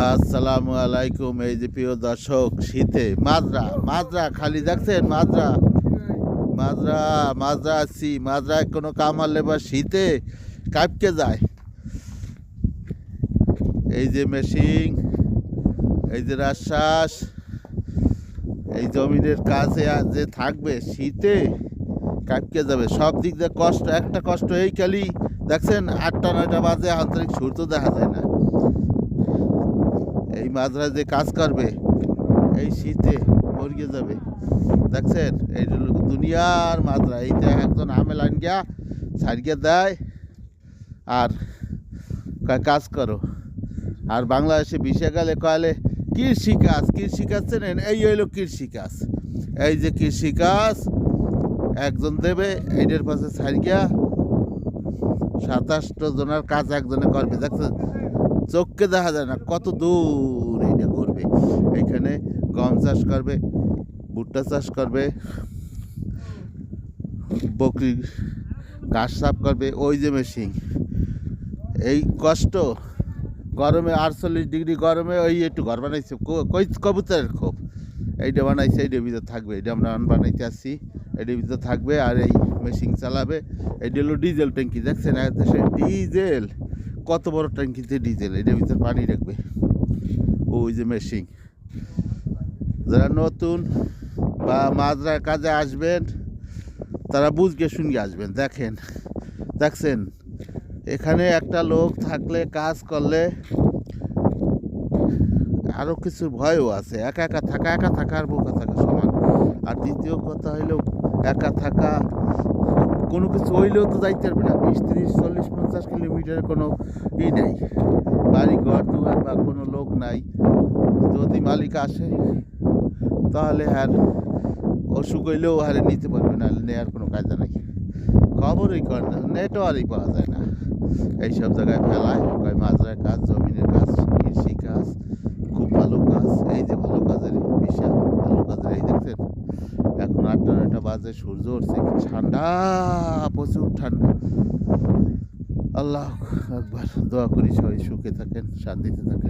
আসসালামু আলাইকুম। এই যে প্রিয় দর্শক, শীতে মাজরা মাজরা খালি দেখছেন, মাজরা মাজরা মাজরা আসছি, মাজরায় কোনো কামার লেবার শীতে কাঁপকে যায়। এই যে মেশিন, এই যে রাজশ্বাস, এই জমিনের কাছে যে থাকবে শীতে কাঁপকে যাবে। সব দিক দিয়ে কষ্ট, একটা কষ্ট এই খালি দেখছেন 8টা 9টা বাজে আন্তরিক সূর্য দেখা যায় না। এই মাজরা যে কাজ করবে এই শীতে মরিয়ে যাবে। দেখছেন এই দুনিয়ার মাজরা, এইটা একজন আমেল আনগিয়া ছাড়িয়ে দেয় আর কাজ করো। আর বাংলাদেশে বিষয়কালে কয়ালে কৃষিকাজ, কৃষিকাজ চেনেন? এই হইল কৃষিকাজ। এই যে কৃষিকাজ একজন দেবে, এইটার পাশে ছাড়িয়া 27টা জনের কাজ একজনে করবে। দেখছেন চোখকে দেখা যায় না কত দূর এইটা করবে। এইখানে গম চাষ করবে, ভুট্টা চাষ করবে, বকরি ঘাস সাফ করবে। ওই যে মেশিন, এই কষ্ট গরমে 48 ডিগ্রি গরমে ওই একটু ঘর বানাইছে কবুতরের খোপ, এইটা বানাইছে, এইটার ভিতরে থাকবে। এটা আমরা বানাইতে আসছি, এটার ভিতরে থাকবে আর এই মেশিন চালাবে। এইটা হলো ডিজেল ট্যাঙ্কি। দেখছেন দেশে ডিজেল, কত বড় ট্যাঙ্কিতে ডিজেল, এটার ভিতরে পানি রাখবে। ওই যে মেশিন। যারা নতুন বা মাজরার কাজে আসবেন তারা বুঝকে শুনিয়ে আসবেন। দেখছেন এখানে একটা লোক থাকলে, কাজ করলে আরও কিছু ভয়ও আছে। একা থাকা আর বোকা থাকা সমান। আর দ্বিতীয় কথা হইলেও একা থাকা, কোনো কিছু হইলেও তো যাইতে পারবে না। 20 30 40 50 কিলোমিটারের কোনো নেই, বাড়ি ঘর দুয়ার বা কোনো লোক নাই। যদি মালিক আসে তাহলে আর অসুখ হইলেও হারে নিতে পারবে না, নেওয়ার কোনো কায়দা নেই। খবরই করে না, নেটওয়ার্কই পাওয়া যায় না। এইসব জায়গায় ফেলায় কয় মাজরার কাজ, জমিনের কাজ, কৃষি কাজ, খুব ভালো কাজ। এই যে ভালো কাজের বিশাল ভালো কাজের, এই দেখছেন এখন 8টা 9টা বাজে, সূর্য উঠছে, ঠান্ডা, প্রচুর ঠান্ডা। আল্লাহ আকবার। দোয়া করি সবাই সুখে থাকেন, শান্তিতে থাকেন।